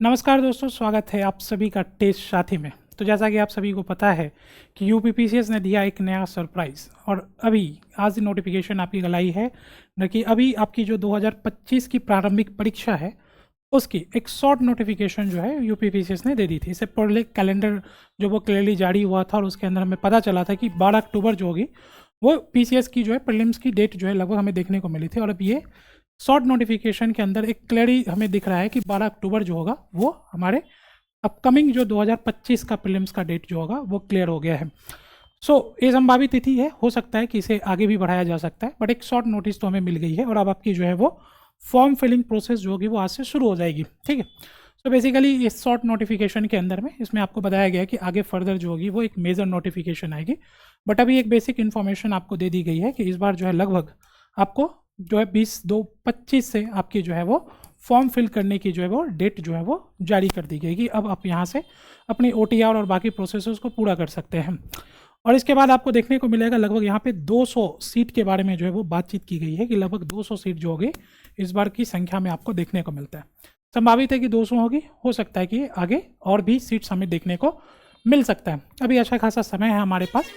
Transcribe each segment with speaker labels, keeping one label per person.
Speaker 1: नमस्कार दोस्तों, स्वागत है आप सभी का टेस्ट साथी में। तो जैसा कि आप सभी को पता है कि यूपीपीसीएस ने दिया एक नया सरप्राइज़ और अभी आज नोटिफिकेशन आपकी गलाई है न कि अभी आपकी जो 2025 की प्रारंभिक परीक्षा है उसकी एक शॉर्ट नोटिफिकेशन जो है यूपीपीसीएस ने दे दी थी। इससे पहले कैलेंडर जो वो क्लियरली जारी हुआ था और उसके अंदर हमें पता चला था कि 12 अक्टूबर जो होगी वो पीसीएस की जो है प्रीलिम्स की डेट जो है लगभग हमें देखने को मिली थी। और अब ये शॉर्ट नोटिफिकेशन के अंदर एक क्लियरली हमें दिख रहा है कि 12 अक्टूबर जो होगा वो हमारे अपकमिंग जो 2025 का प्रीलिम्स का डेट जो होगा वो क्लियर हो गया है। ये संभावित तिथि है, हो सकता है कि इसे आगे भी बढ़ाया जा सकता है, बट एक शॉर्ट नोटिस तो हमें मिल गई है और अब आपकी जो है वो फॉर्म फिलिंग प्रोसेस जो होगी वो आज से शुरू हो जाएगी। ठीक है, तो बेसिकली इस शॉर्ट नोटिफिकेशन के अंदर में इसमें आपको बताया गया है कि आगे फर्दर जो होगी वो एक मेजर नोटिफिकेशन आएगी, बट अभी एक बेसिक इन्फॉर्मेशन आपको दे दी गई है कि इस बार जो है लगभग आपको जो है 20/2/25 से आपकी जो है वो फॉर्म फिल करने की जो है वो डेट जो है वो जारी कर दी गई कि अब आप यहाँ से अपनी ओटीआर और बाकी प्रोसेस को पूरा कर सकते हैं। और इसके बाद आपको देखने को मिलेगा लगभग यहाँ पे 200 सीट के बारे में जो है वो बातचीत की गई है कि लगभग 200 सीट जो होगी इस बार की संख्या में आपको देखने को मिलता है। संभावित है कि 200 होगी, हो सकता है कि आगे और भी सीट्स हमें देखने को मिल सकता है। अभी अच्छा खासा समय है हमारे पास।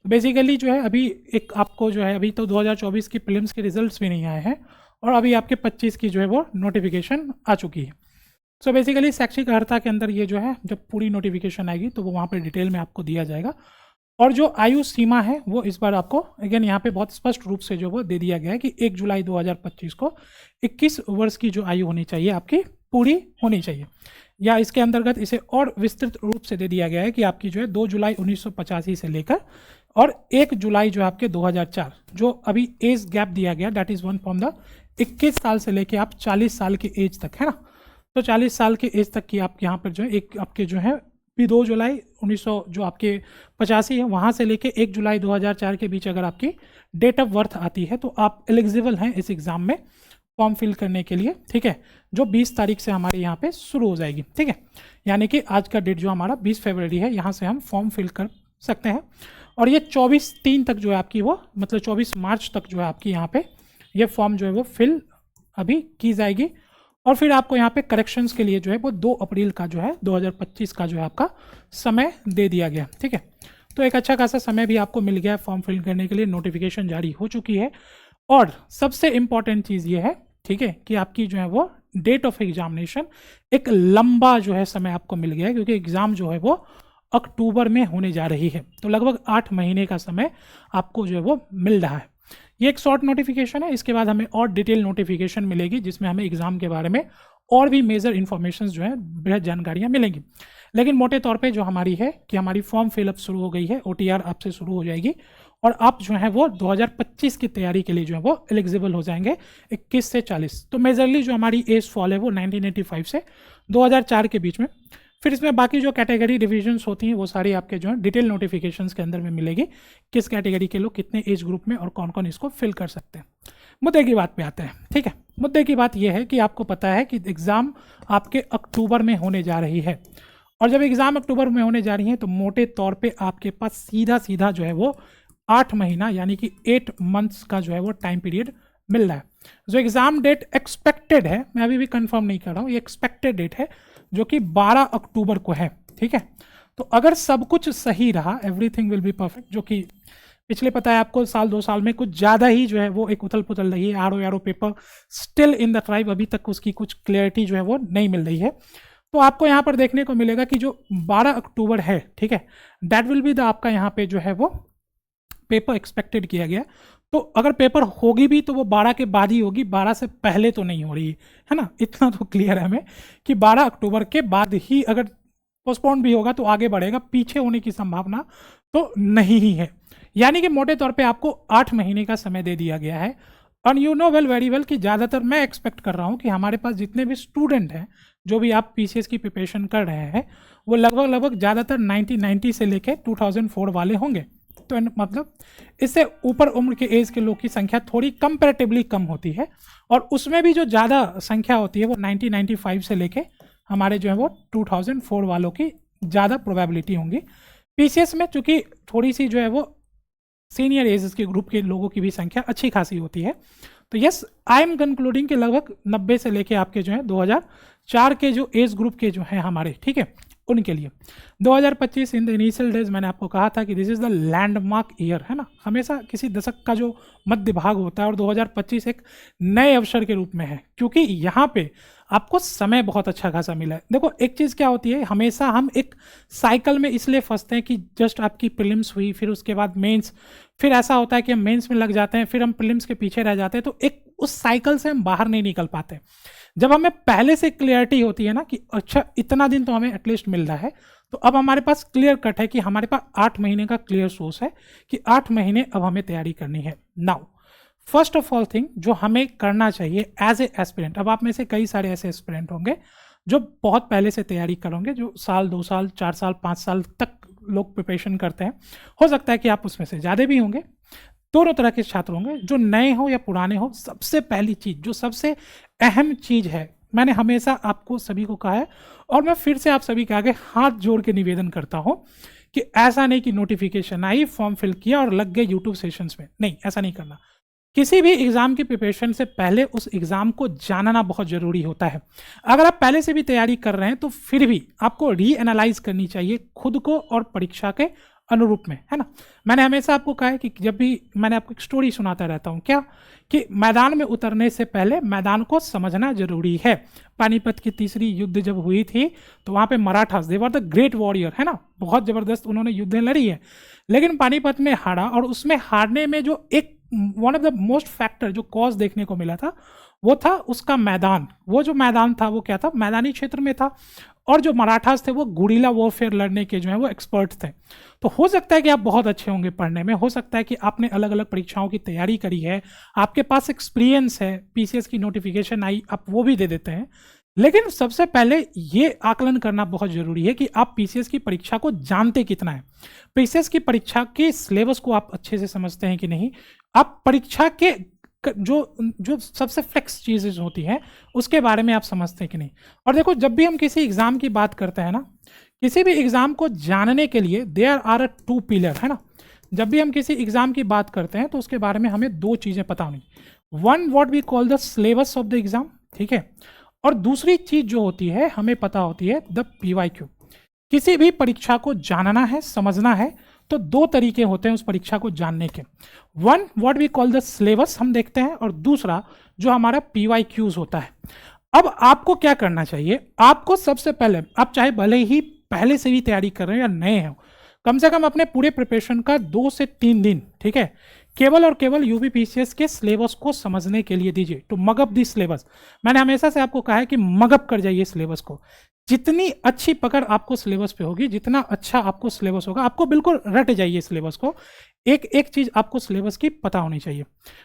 Speaker 1: बेसिकली जो है अभी एक आपको जो है अभी तो 2024 की प्रीलिम्स के रिजल्ट्स भी नहीं आए हैं और अभी आपके 25 की जो है वो नोटिफिकेशन आ चुकी है। बेसिकली शैक्षिक अर्हता के अंदर ये जो है जब पूरी नोटिफिकेशन आएगी तो वो वहाँ पर डिटेल में आपको दिया जाएगा। और जो आयु सीमा है वो इस बार आपको अगेन यहाँ पे बहुत स्पष्ट रूप से जो वो दे दिया गया है कि 1 जुलाई 2025 को 21 वर्ष की जो आयु होनी चाहिए आपकी पूरी होनी चाहिए, या इसके अंतर्गत इसे और विस्तृत रूप से दे दिया गया है कि आपकी जो है 2 जुलाई 1985 से लेकर और 1 जुलाई जो आपके 2004 जो अभी एज गैप दिया गया that is one from the 21 साल से लेके आप 40 साल की एज तक, है ना। तो 40 साल की एज तक की आप यहाँ पर जो है एक आपके जो है 2 जुलाई 1900 जो आपके 85 है वहाँ से लेके 1 जुलाई 2004 के बीच अगर आपकी डेट ऑफ बर्थ आती है तो आप एलिजिबल हैं इस एग्ज़ाम में फॉर्म फिल करने के लिए। ठीक है, जो 20 तारीख से हमारे यहाँ पे शुरू हो जाएगी। ठीक है, यानी कि आज का डेट जो हमारा 20 फरवरी है, यहाँ से हम फॉर्म फिल कर सकते हैं और ये 24/3 तक जो है आपकी वो मतलब 24 मार्च तक जो है आपकी यहाँ पे ये फॉर्म जो है वो फिल अभी की जाएगी। और फिर आपको यहाँ पे करेक्शंस के लिए जो है वो 2 अप्रैल का जो है 2025 का जो है आपका समय दे दिया गया। ठीक है, तो एक अच्छा खासा समय भी आपको मिल गया है फॉर्म फिल करने के लिए, नोटिफिकेशन जारी हो चुकी है। और सबसे इम्पॉर्टेंट चीज़ ये है, ठीक है, कि आपकी जो है वो डेट ऑफ एग्जामिनेशन एक लंबा जो है समय आपको मिल गया है क्योंकि एग्ज़ाम जो है वो अक्टूबर में होने जा रही है, तो लगभग 8 महीने का समय आपको जो है वो मिल रहा है। ये एक शॉर्ट नोटिफिकेशन है, इसके बाद हमें और डिटेल नोटिफिकेशन मिलेगी जिसमें हमें एग्जाम के बारे में और भी मेजर इन्फॉर्मेशन जो है बृहद जानकारियाँ मिलेंगी। लेकिन मोटे तौर पे जो हमारी है कि हमारी फॉर्म फिलअप शुरू हो गई है, ओटीआर आपसे शुरू हो जाएगी और आप जो है वो 2025 की तैयारी के लिए जो है वो एलिजिबल हो जाएंगे 21 से 40। तो मेजरली जो हमारी एज फॉल है वो 1985 से 2004 के बीच में। फिर इसमें बाकी जो कैटेगरी डिविजन्स होती हैं वो सारी आपके जो है डिटेल नोटिफिकेशंस के अंदर में मिलेगी, किस कैटेगरी के लोग कितने एज ग्रुप में और कौन कौन इसको फिल कर सकते हैं। मुद्दे की बात पे आते हैं। ठीक है, मुद्दे की बात यह है कि आपको पता है कि एग्ज़ाम आपके अक्टूबर में होने जा रही है और जब एग्ज़ाम अक्टूबर में होने जा रही है तो मोटे तौर पर आपके पास सीधा सीधा जो है वो 8 महीना यानी कि 8 मंथ्स का जो है वो टाइम पीरियड मिल रहा है। जो एग्ज़ाम डेट एक्सपेक्टेड है, मैं अभी भी कंफर्म नहीं कर रहा हूँ, ये एक्सपेक्टेड डेट है जो कि 12 अक्टूबर को है। ठीक है, तो अगर सब कुछ सही रहा, एवरीथिंग विल बी परफेक्ट, जो कि पिछले पता है आपको साल 2 साल में कुछ ज़्यादा ही जो है वो एक उथल पुथल रही है। Are paper still in the tribe, अभी तक उसकी कुछ क्लियरिटी जो है वो नहीं मिल रही है। तो आपको यहाँ पर देखने को मिलेगा कि जो 12 अक्टूबर है, ठीक है, दैट विल बी द आपका यहाँ पे जो है वो पेपर एक्सपेक्टेड किया गया। तो अगर पेपर होगी भी तो वो 12 के बाद ही होगी, 12 से पहले तो नहीं हो रही है ना। इतना तो क्लियर है हमें कि 12 अक्टूबर के बाद ही अगर पोस्टपोन भी होगा तो आगे बढ़ेगा, पीछे होने की संभावना तो नहीं ही है। यानी कि मोटे तौर पे आपको 8 महीने का समय दे दिया गया है। और यू नो वेरी वेल कि ज़्यादातर मैं एक्सपेक्ट कर रहा हूँ कि हमारे पास जितने भी स्टूडेंट हैं जो भी आप पीसीएस की प्रिपरेशन कर रहे हैं वो लगभग ज़्यादातर 1990 से लेके 2004 वाले होंगे। तो मतलब इससे ऊपर उम्र के एज के लोग की संख्या थोड़ी कंपैरेटिवली कम होती है और उसमें भी जो ज़्यादा संख्या होती है वो 1995 से लेके हमारे जो है वो 2004 वालों की ज़्यादा प्रोबेबिलिटी होंगी। पीसीएस में चूँकि थोड़ी सी जो है वो सीनियर एजेस के ग्रुप के लोगों की भी संख्या अच्छी खासी होती है। तो यस, आई एम कंक्लूडिंग कि लगभग 90 से लेके आपके जो है 4 के जो एज ग्रुप के जो हैं हमारे, ठीक है, उनके लिए 2025 इन द इनिशियल डेज मैंने आपको कहा था कि this is the landmark year, है ना। हमेशा किसी दशक का जो मध्य भाग होता है और 2025 एक नए अवसर के रूप में है, क्योंकि यहाँ पे आपको समय बहुत अच्छा खासा मिला है। देखो एक चीज़ क्या होती है, हमेशा हम एक साइकिल में इसलिए फंसते हैं कि जस्ट आपकी प्रीलिम्स हुई, फिर उसके बाद मेंस, फिर ऐसा होता है कि हम मेंस में लग जाते हैं, फिर हम प्रीलिम्स के पीछे रह जाते हैं, तो एक उस साइकिल से हम बाहर नहीं निकल पाते। जब हमें पहले से क्लियरिटी होती है ना कि अच्छा इतना दिन तो हमें एटलीस्ट मिल रहा है, तो अब हमारे पास क्लियर कट है कि हमारे पास 8 महीने का क्लियर सोर्स है कि 8 महीने अब हमें तैयारी करनी है। Now first of all thing जो हमें करना चाहिए एज ए एस्पिरेंट, अब आप में से कई सारे ऐसे एस्पिरेंट होंगे जो बहुत पहले से तैयारी करोगे, जो साल 2 साल 4 साल 5 साल तक लोग प्रिपरेशन करते हैं, हो सकता है कि आप उसमें से ज़्यादा भी होंगे। दोनों तरह के छात्र होंगे, जो नए हो या पुराने हो। सबसे पहली चीज़ जो सबसे अहम चीज़ है, मैंने हमेशा आपको सभी को कहा है और मैं फिर से आप सभी के आगे हाथ जोड़ के निवेदन करता हूं कि ऐसा नहीं कि नोटिफिकेशन आई, फॉर्म फिल किया और लग गए यूट्यूब सेशंस में, नहीं, ऐसा नहीं करना। किसी भी एग्जाम की प्रिपरेशन से पहले उस एग्जाम को जानना बहुत जरूरी होता है। अगर आप पहले से भी तैयारी कर रहे हैं तो फिर भी आपको रीएनालाइज करनी चाहिए खुद को और परीक्षा के अनुरूप में, है ना। मैंने हमेशा आपको कहा है कि जब भी मैंने आपको एक स्टोरी सुनाता रहता हूँ, क्या कि मैदान में उतरने से पहले मैदान को समझना जरूरी है। पानीपत की तीसरी युद्ध जब हुई थी तो वहाँ पे मराठास, दे वर द ग्रेट वॉरियर, है ना, बहुत जबरदस्त उन्होंने युद्ध लड़ी है, लेकिन पानीपत में हारा। और उसमें हारने में जो एक one of the most factor जो कॉज देखने को मिला था वो था उसका मैदान। वो जो मैदान था वो क्या था, मैदानी क्षेत्र में था, और जो मराठास थे वो गुरिल्ला वॉरफेयर लड़ने के जो है वो एक्सपर्ट थे। तो हो सकता है कि आप बहुत अच्छे होंगे पढ़ने में, हो सकता है कि आपने अलग अलग परीक्षाओं की तैयारी करी है, आपके पास एक्सपीरियंस है, पीसीएस की नोटिफिकेशन आई आप वो भी दे देते हैं, लेकिन सबसे पहले ये आकलन करना बहुत जरूरी है कि आप पीसीएस की परीक्षा को जानते कितना है, पीसीएस की परीक्षा के सिलेबस को आप अच्छे से समझते हैं कि नहीं, आप परीक्षा के जो जो सबसे फ्लेक्स चीज़ें होती हैं उसके बारे में आप समझते हैं कि नहीं। और देखो जब भी हम किसी एग्जाम की बात करते हैं ना, किसी भी एग्जाम को जानने के लिए देयर आर अ 2 पिलर, है ना। जब भी हम किसी एग्जाम की बात करते हैं तो उसके बारे में हमें 2 चीज़ें पता होनी, one what we call the syllabus of the exam, ठीक है, और दूसरी चीज़ जो होती है हमें पता होती है द पीवाईक्यू। किसी भी परीक्षा को जानना है, समझना है, तो 2 तरीके होते हैं उस परीक्षा को जानने के, one what we call the syllabus हम देखते हैं, और दूसरा जो हमारा पीवाईक्यूज होता है। अब आपको क्या करना चाहिए, आपको सबसे पहले, आप चाहे भले ही पहले से भी तैयारी कर रहे हो या नए हो, कम से कम अपने पूरे प्रिपरेशन का 2 से 3 दिन, ठीक है, केवल और केवल यूपीपीसीएस के सिलेबस को समझने के लिए दीजिए। टू मगअप दी सिलेबस, मैंने हमेशा से आपको कहा है कि मगअप कर जाइए सिलेबस को। जितनी अच्छी पकड़ आपको सिलेबस पे होगी, जितना अच्छा आपको सिलेबस होगा, आपको बिल्कुल रट जाइए सिलेबस को। एक एक चीज आपको सिलेबस की पता होनी चाहिए।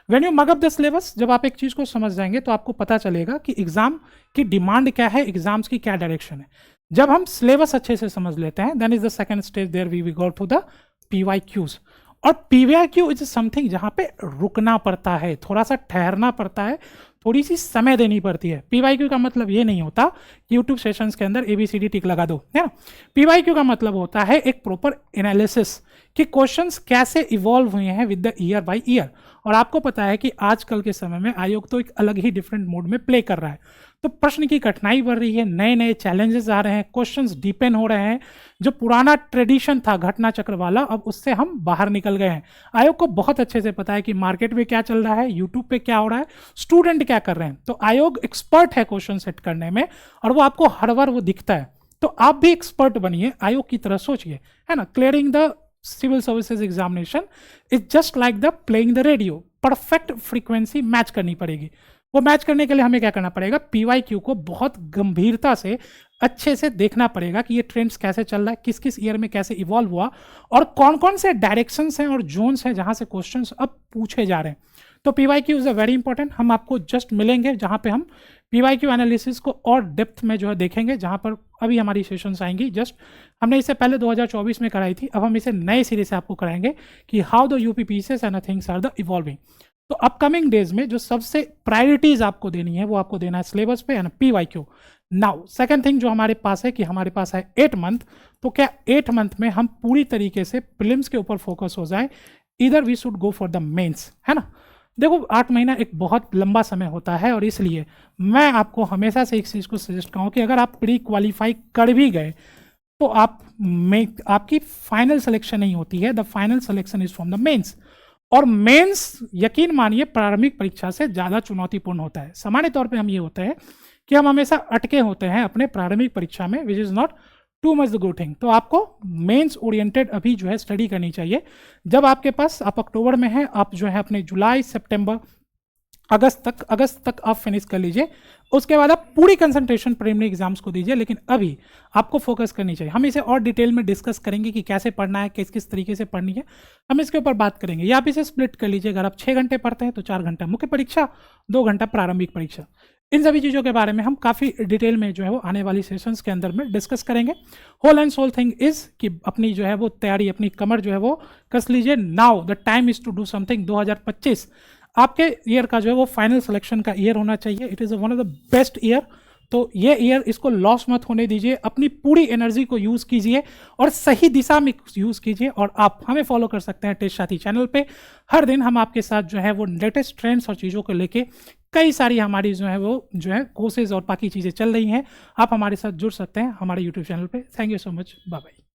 Speaker 1: When you mug up the syllabus, जब आप एक चीज को समझ जाएंगे तो आपको पता चलेगा कि एग्जाम की डिमांड क्या है, एग्जाम्स की क्या डायरेक्शन है। जब हम सिलेबस अच्छे से समझ लेते हैं, then is the second stage there we go to the PYQs. और पीवाईक्यू इज समथिंग जहां पे रुकना पड़ता है, थोड़ा सा ठहरना पड़ता है, थोड़ी सी समय देनी पड़ती है। पीवाईक्यू का मतलब ये नहीं होता कि यूट्यूब सेशंस के अंदर ABCD टिक लगा दो, है ना। पीवाईक्यू का मतलब होता है एक प्रॉपर एनालिसिस कि क्वेश्चंस कैसे इवॉल्व हुए हैं with the year by year. और आपको पता है कि आजकल के समय में आयोग तो एक अलग ही डिफरेंट मोड में प्ले कर रहा है, तो प्रश्न की कठिनाई बढ़ रही है, नए नए चैलेंजेस आ रहे हैं, क्वेश्चंस डीपेन हो रहे हैं। जो पुराना ट्रेडिशन था घटना चक्र वाला, अब उससे हम बाहर निकल गए हैं। आयोग को बहुत अच्छे से पता है कि मार्केट में क्या चल रहा है, यूट्यूब पे क्या हो रहा है, स्टूडेंट क्या कर रहे हैं। तो आयोग एक्सपर्ट है क्वेश्चन सेट करने में, और वो आपको हर बार वो दिखता है। तो आप भी एक्सपर्ट बनिए, आयोग की तरह सोचिए, है ना। Clearing the civil services examination is just like the playing the radio, perfect frequency match करनी पड़ेगी। वो मैच करने के लिए हमें क्या करना पड़ेगा, पीवाईक्यू को बहुत गंभीरता से अच्छे से देखना पड़ेगा कि ये ट्रेंड्स कैसे चल रहा है, किस किस ईयर में कैसे इवॉल्व हुआ, और कौन कौन से डायरेक्शंस हैं और जोन्स हैं जहां से क्वेश्चंस अब पूछे जा रहे हैं। तो PYQ is a very important. हम आपको जस्ट मिलेंगे जहां पे हम पीवाईक्यू एनालिसिस को और डेप्थ में जो है देखेंगे, जहां पर अभी हमारी सेशंस आएंगी। जस्ट हमने इसे पहले 2024 में कराई थी, अब हम इसे नए सिरे से आपको कराएंगे कि how the UPPCS and things are the evolving. तो अपकमिंग डेज में जो सबसे प्रायोरिटीज आपको देनी है वो आपको देना है सिलेबस पे and PYQ. Now second thing जो हमारे पास है कि हमारे पास है 8 मंथ, तो क्या 8 मंथ में हम पूरी तरीके से प्रीलिम्स के ऊपर फोकस हो जाए, इधर we should go for the mains, है ना। देखो 8 महीना एक बहुत लंबा समय होता है, और इसलिए मैं आपको हमेशा से एक चीज़ को सजेस्ट करूँ कि अगर आप प्री क्वालिफाई कर भी गए तो आपकी फाइनल सिलेक्शन नहीं होती है। The final selection is from the mains, और मेंस यकीन मानिए प्रारंभिक परीक्षा से ज़्यादा चुनौतीपूर्ण होता है। सामान्य तौर पे हम ये होता है कि हम हमेशा अटके होते हैं अपने प्रारंभिक परीक्षा में, which is not too much the good thing. तो आपको मेंस ओरिएंटेड अभी जो है स्टडी करनी चाहिए। जब आपके पास, आप अक्टूबर में हैं, आप जो है अपने जुलाई सितंबर अगस्त तक आप फिनिश कर लीजिए। उसके बाद आप पूरी कंसंट्रेशन प्रीलिमिनरी एग्जाम्स को दीजिए, लेकिन अभी आपको फोकस करनी चाहिए। हम इसे और डिटेल में डिस्कस करेंगे कि कैसे पढ़ना है, किस किस तरीके से पढ़नी है, हम इसके ऊपर बात करेंगे। या आप इसे स्प्लिट कर लीजिए, अगर आप 6 घंटे पढ़ते हैं तो 4 घंटा मुख्य परीक्षा, 2 घंटा प्रारंभिक परीक्षा। इन सभी चीज़ों के बारे में हम काफ़ी डिटेल में जो है वो आने वाली सेशंस के अंदर में डिस्कस करेंगे। Whole and soul thing is कि अपनी जो है वो तैयारी, अपनी कमर जो है वो कस लीजिए। Now the time is to do something. 2025 आपके ईयर का जो है वो फाइनल सिलेक्शन का ईयर होना चाहिए। It is one of the best year. तो ये ईयर, इसको लॉस मत होने दीजिए। अपनी पूरी एनर्जी को यूज़ कीजिए और सही दिशा में यूज़ कीजिए। और आप हमें फॉलो कर सकते हैं टेस्ट साथी चैनल पे। हर दिन हम आपके साथ जो है वो लेटेस्ट ट्रेंड्स और चीज़ों को लेके कई सारी हमारी जो है वो जो है कोर्सेज और बाकी चीज़ें चल रही हैं। आप हमारे साथ जुड़ सकते हैं हमारे यूट्यूब चैनल पे। Thank you so much. Bye bye.